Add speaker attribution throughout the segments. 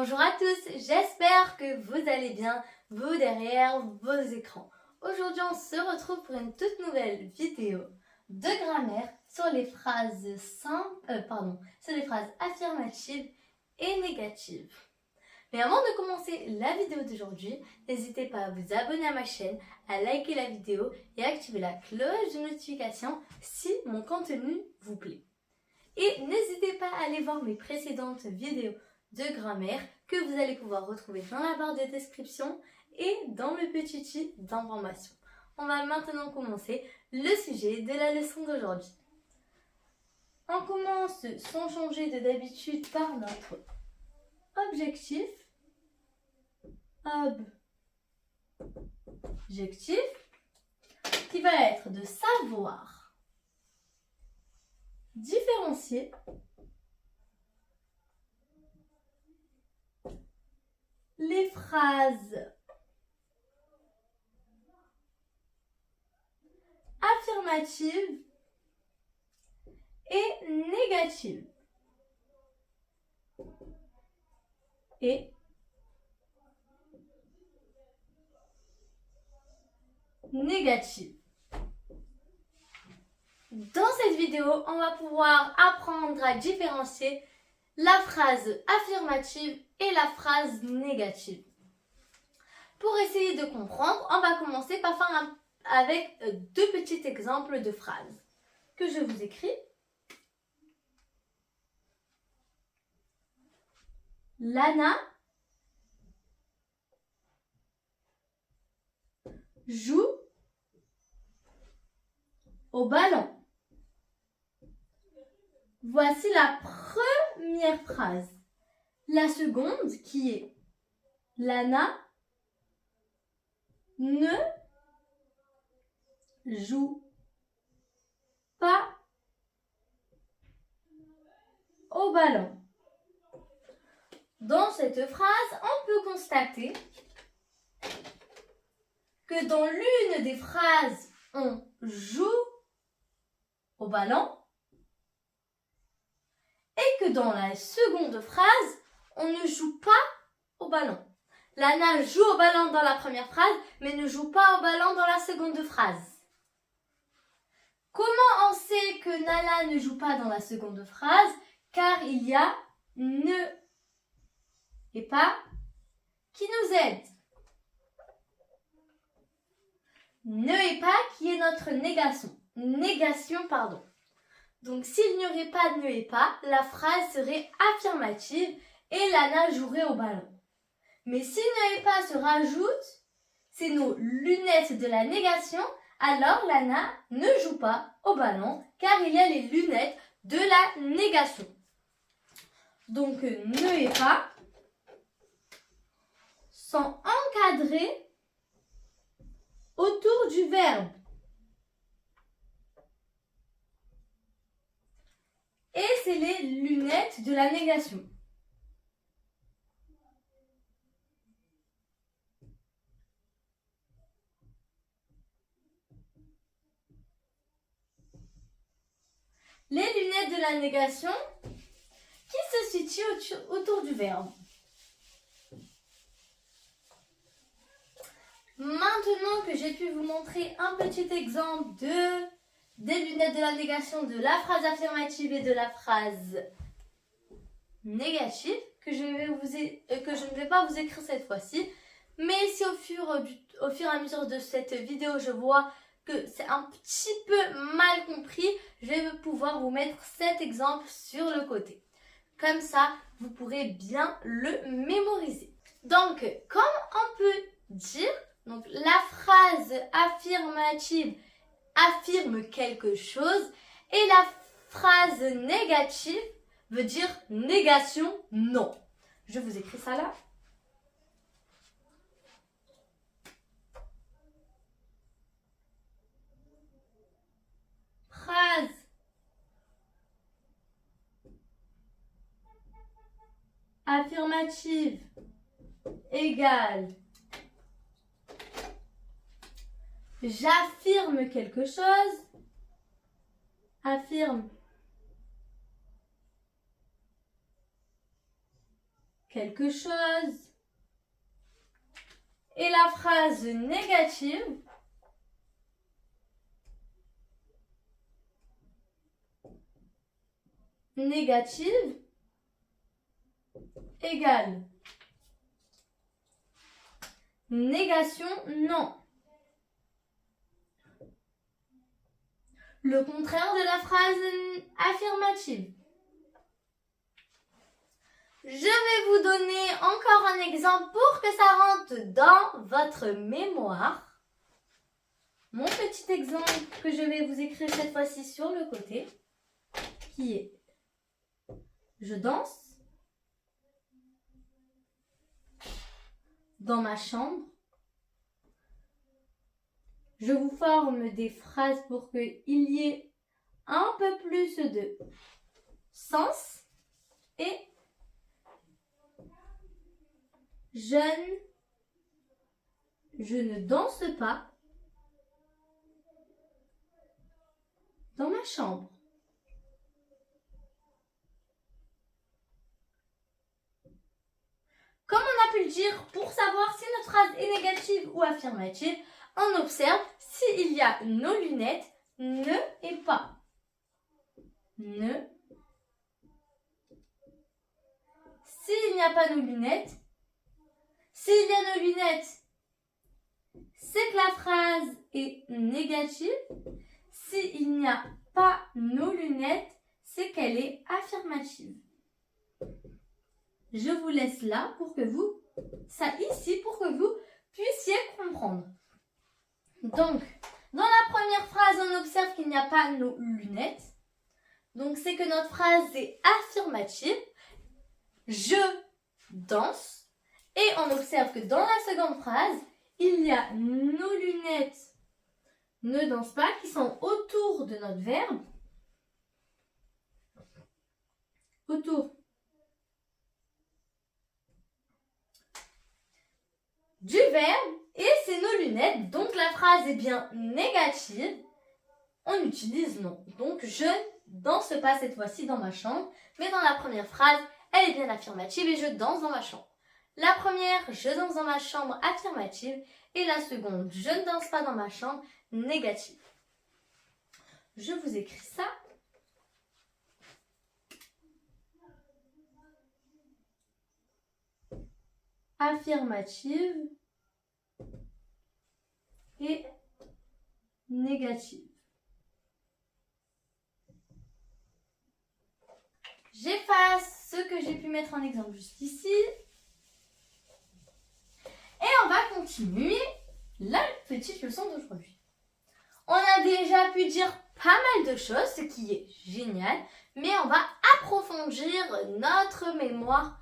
Speaker 1: Bonjour à tous, j'espère que vous allez bien, vous derrière vos écrans. Aujourd'hui, on se retrouve pour une toute nouvelle vidéo de grammaire sur les phrases sur les phrases affirmatives et négatives. Mais avant de commencer la vidéo d'aujourd'hui, n'hésitez pas à vous abonner à ma chaîne, à liker la vidéo et à activer la cloche de notification si mon contenu vous plaît. Et n'hésitez pas à aller voir mes précédentes vidéos de grammaire que vous allez pouvoir retrouver dans la barre de description et dans le petit i d'information. On va maintenant commencer le sujet de la leçon d'aujourd'hui. On commence sans changer de d'habitude par notre objectif. Objectif qui va être de savoir différencier les phrases affirmatives et négatives. Dans cette vidéo, on va pouvoir apprendre à différencier la phrase affirmative et la phrase négative. Pour essayer de comprendre, on va commencer par faire avec deux petits exemples de phrases que je vous écris. Lana joue au ballon. Voici la première phrase. La seconde qui est Lana ne joue pas au ballon. Dans cette phrase, on peut constater que dans l'une des phrases, on joue au ballon et que dans la seconde phrase, on ne joue pas au ballon. Lana joue au ballon dans la première phrase, mais ne joue pas au ballon dans la seconde phrase. Comment on sait que Nala ne joue pas dans la seconde phrase? Car il y a ne et pas qui nous aide. Ne et pas qui est notre négation. Donc s'il n'y aurait pas de ne et pas, la phrase serait affirmative et Lana jouerait au ballon. Mais si ne et pas se rajoute, c'est nos lunettes de la négation, alors Lana ne joue pas au ballon car il y a les lunettes de la négation. Donc ne et pas sont encadrés autour du verbe. Et c'est les lunettes de la négation. Les lunettes de la négation qui se situent autour du verbe. Maintenant que j'ai pu vous montrer un petit exemple des lunettes de la négation de la phrase affirmative et de la phrase négative, que je ne vais pas vous écrire cette fois-ci, mais si au fur et à mesure de cette vidéo, je vois que c'est un petit peu mal compris, je vais pouvoir vous mettre cet exemple sur le côté. Comme ça, vous pourrez bien le mémoriser. Donc, comme on peut dire, donc la phrase affirmative affirme quelque chose et la phrase négative veut dire négation, non. Je vous écris ça là. Phrase affirmative égale j'affirme quelque chose, affirme quelque chose. Et la phrase négative, négative égale négation, non. Le contraire de la phrase affirmative. Je vais vous donner encore un exemple pour que ça rentre dans votre mémoire. Mon petit exemple que je vais vous écrire cette fois-ci sur le côté, qui est je danse dans ma chambre. Je vous forme des phrases pour qu'il y ait un peu plus de sens. Et je ne danse pas dans ma chambre. Comme on a pu le dire, pour savoir si notre phrase est négative ou affirmative, on observe s'il y a nos lunettes, ne et pas. Ne. S'il n'y a pas nos lunettes, s'il y a nos lunettes, c'est que la phrase est négative. S'il n'y a pas nos lunettes, c'est qu'elle est affirmative. Je vous laisse là pour que vous, pour que vous puissiez comprendre. Donc, dans la première phrase, on observe qu'il n'y a pas nos lunettes. Donc, c'est que notre phrase est affirmative. Je danse. Et on observe que dans la seconde phrase, il y a nos lunettes ne danse pas qui sont autour de notre verbe. Autour du verbe et c'est nos lunettes. Donc la phrase est bien négative. On utilise non. Donc je ne danse pas cette fois-ci dans ma chambre. Mais dans la première phrase, elle est bien affirmative et je danse dans ma chambre. La première, je danse dans ma chambre, affirmative. Et la seconde, je ne danse pas dans ma chambre, négative. Je vous écris ça. Affirmative et négative. J'efface ce que j'ai pu mettre en exemple juste ici. Et on va continuer la petite leçon d'aujourd'hui. On a déjà pu dire pas mal de choses, ce qui est génial, mais on va approfondir notre mémoire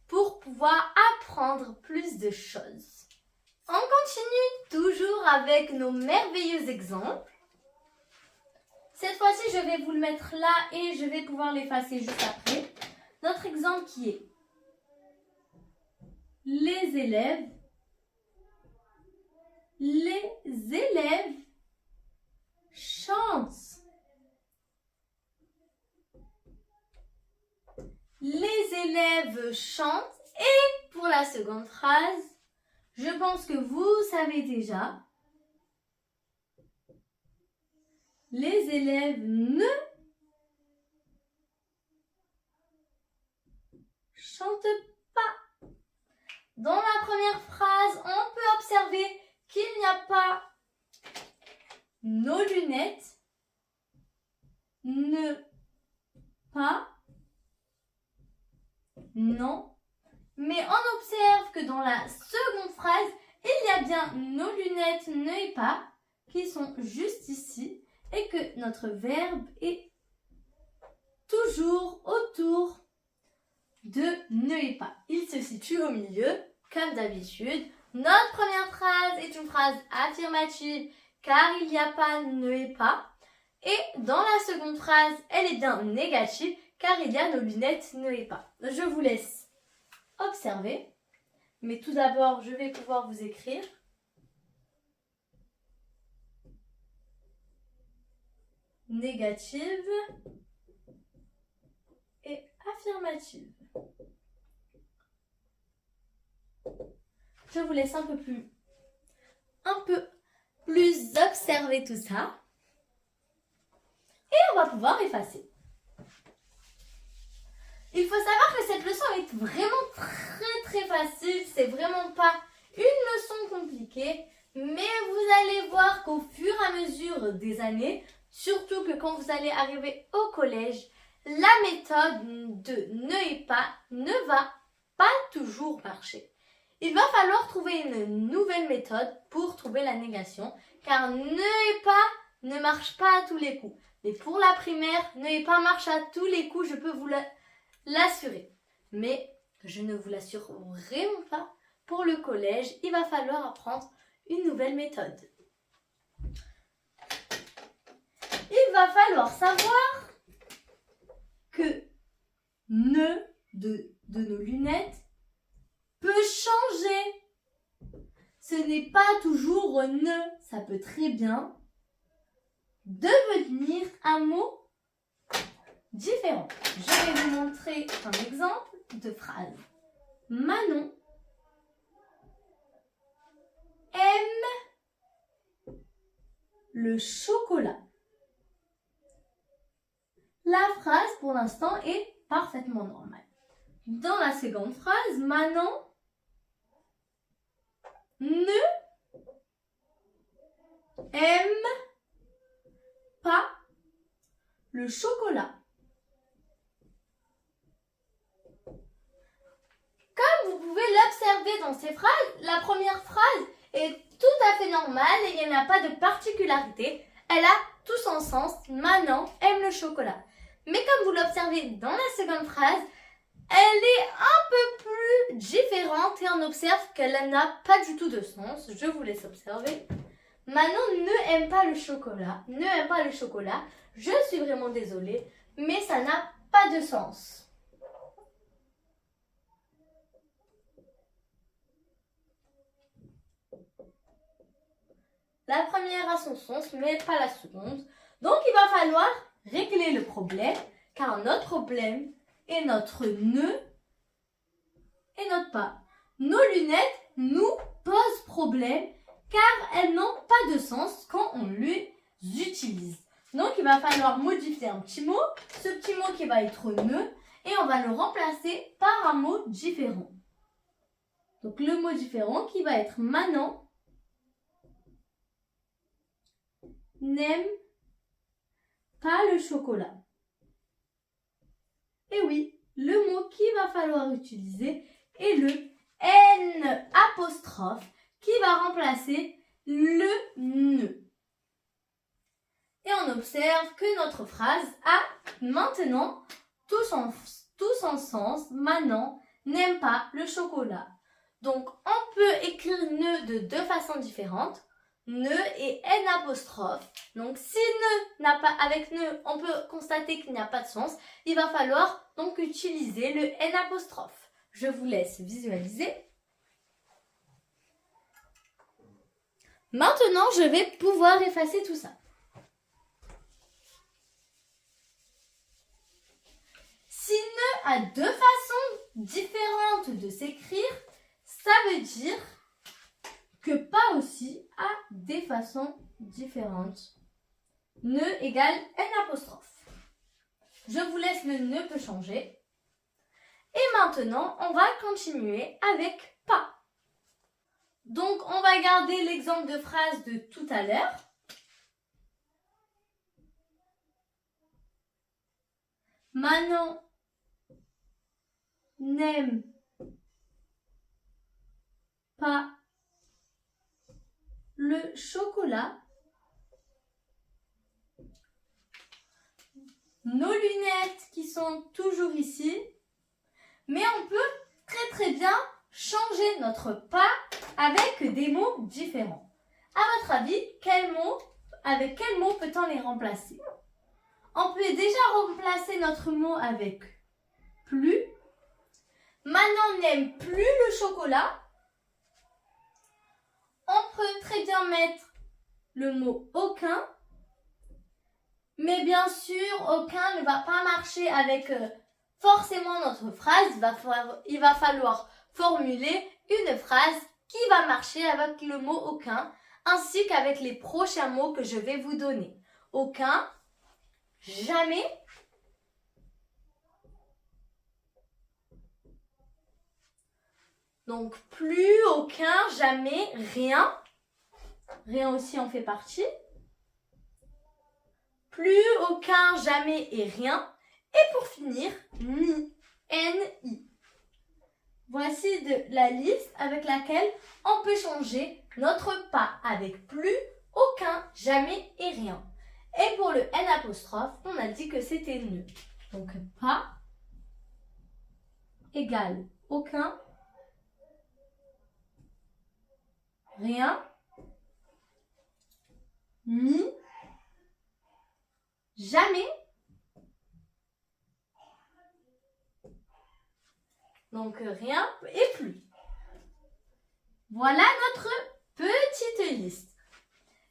Speaker 1: pour pouvoir apprendre plus de choses. On continue toujours avec nos merveilleux exemples. Cette fois-ci, je vais vous le mettre là et je vais pouvoir l'effacer juste après. Notre exemple qui est les élèves chantent. Les élèves chantent. Et pour la seconde phrase, je pense que vous savez déjà. Les élèves ne chantent pas. Dans la première phrase, on peut observer qu'il n'y a pas nos lunettes, ne pas, non. Mais on observe que dans la seconde phrase, il y a bien nos lunettes, ne et pas, qui sont juste ici, et que notre verbe est toujours autour de ne et pas. Il se situe au milieu, comme d'habitude. Notre première phrase est une phrase affirmative, car il n'y a pas ne et pas. Et dans la seconde phrase, elle est bien négative, car il y a nos lunettes ne et pas. Je vous laisse observer. Mais tout d'abord, je vais pouvoir vous écrire. Négative et affirmative. je vous laisse un peu plus observer tout ça. Et on va pouvoir effacer. Il faut savoir que cette leçon est vraiment très facile. C'est vraiment pas une leçon compliquée. Mais vous allez voir qu'au fur et à mesure des années, surtout que quand vous allez arriver au collège, la méthode de ne va pas toujours marcher. Il va falloir trouver une nouvelle méthode pour trouver la négation, car ne marche pas à tous les coups. Mais pour la primaire, ne pas marche à tous les coups, je peux vous l'assurer. Mais je ne vous l'assure vraiment pas. Pour le collège, il va falloir apprendre une nouvelle méthode. Il va falloir savoir que ne de nos lunettes peut changer. Ce n'est pas toujours ne, ça peut très bien devenir un mot différent. Je vais vous montrer un exemple de phrase. Manon aime le chocolat. La phrase, pour l'instant, est parfaitement normale. Dans la seconde phrase, Manon ne aime pas le chocolat. Comme vous pouvez l'observer dans ces phrases, la première phrase est tout à fait normale et il n'y en a pas de particularité. Elle a tout son sens. Manon aime le chocolat. Mais comme vous l'observez dans la seconde phrase, elle est un peu plus différente et on observe qu'elle n'a pas du tout de sens. Je vous laisse observer. Manon ne aime pas le chocolat. Ne aime pas le chocolat. Je suis vraiment désolée, mais ça n'a pas de sens. La première a son sens, mais pas la seconde. Donc, il va falloir régler le problème, car notre problème est notre ne et notre pas. Nos lunettes nous posent problème, car elles n'ont pas de sens quand on les utilise. Donc, il va falloir modifier un petit mot, ce petit mot qui va être ne, et on va le remplacer par un mot différent. Donc, le mot différent qui va être Manon n'aime pas le chocolat. Et oui, le mot qu'il va falloir utiliser est le N apostrophe qui va remplacer le ne. Et on observe que notre phrase a maintenant tout son sens. Manon n'aime pas le chocolat. Donc on peut écrire ne de deux façons différentes. Ne et N apostrophe. Donc si ne n'a pas, avec ne, on peut constater qu'il n'y a pas de sens. Il va falloir donc utiliser le N apostrophe. Je vous laisse visualiser. Maintenant, je vais pouvoir effacer tout ça. Si ne a deux façons différentes de s'écrire, ça veut dire que pas aussi a des façons différentes. Ne égale N apostrophe. Je vous laisse le ne peut changer. Et maintenant, on va continuer avec pas. Donc, on va garder l'exemple de phrase de tout à l'heure. Manon n'aime pas le chocolat. Nos lunettes qui sont toujours ici. Mais on peut très bien changer notre pas avec des mots différents. À votre avis, avec quel mot peut-on les remplacer? On peut déjà remplacer notre mot avec plus. Manon n'aime plus le chocolat. On peut très bien mettre le mot aucun. Mais bien sûr, aucun ne va pas marcher avec forcément notre phrase. Il va falloir formuler une phrase qui va marcher avec le mot aucun, ainsi qu'avec les prochains mots que je vais vous donner. Aucun, jamais, donc plus, aucun, jamais, rien. Rien aussi en fait partie. Plus, aucun, jamais et rien. Et pour finir, ni, N-I. Voici la liste avec laquelle on peut changer notre pas avec plus, aucun, jamais et rien. Et pour le N apostrophe, on a dit que c'était ne. Donc pas égale aucun, rien, ni, jamais. Donc rien et plus. Voilà notre petite liste.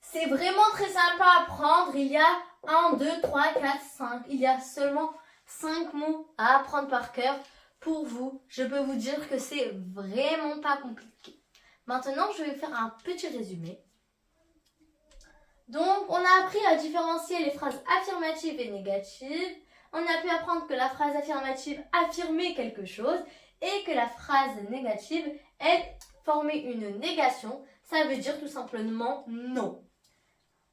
Speaker 1: C'est vraiment très sympa à apprendre. Il y a 1, 2, 3, 4, 5. Il y a seulement 5 mots à apprendre par cœur. Pour vous, je peux vous dire que c'est vraiment pas compliqué. Maintenant, je vais faire un petit résumé. Donc, on a appris à différencier les phrases affirmatives et négatives. On a pu apprendre que la phrase affirmative affirmait quelque chose et que la phrase négative, elle, formait une négation. Ça veut dire tout simplement non.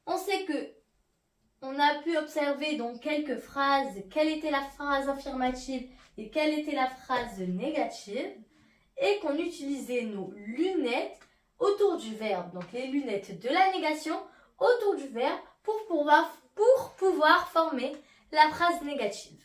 Speaker 1: On sait que on a pu observer dans quelques phrases quelle était la phrase affirmative et quelle était la phrase négative et qu'on utilisait nos lunettes autour du verbe, donc les lunettes de la négation autour du verbe pour pouvoir former la phrase négative.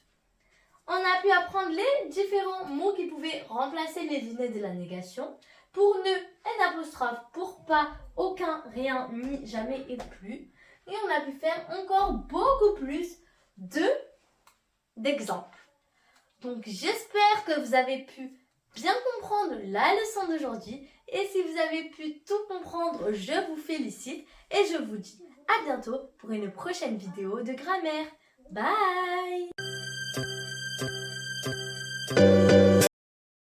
Speaker 1: On a pu apprendre les différents mots qui pouvaient remplacer les lunettes de la négation. Pour ne, N apostrophe, pour pas, aucun, rien, ni, jamais et plus. Et on a pu faire encore beaucoup plus d'exemples. Donc j'espère que vous avez pu bien comprendre la leçon d'aujourd'hui. Et si vous avez pu tout comprendre, je vous félicite. Et je vous dis à bientôt pour une prochaine vidéo de grammaire. Bye!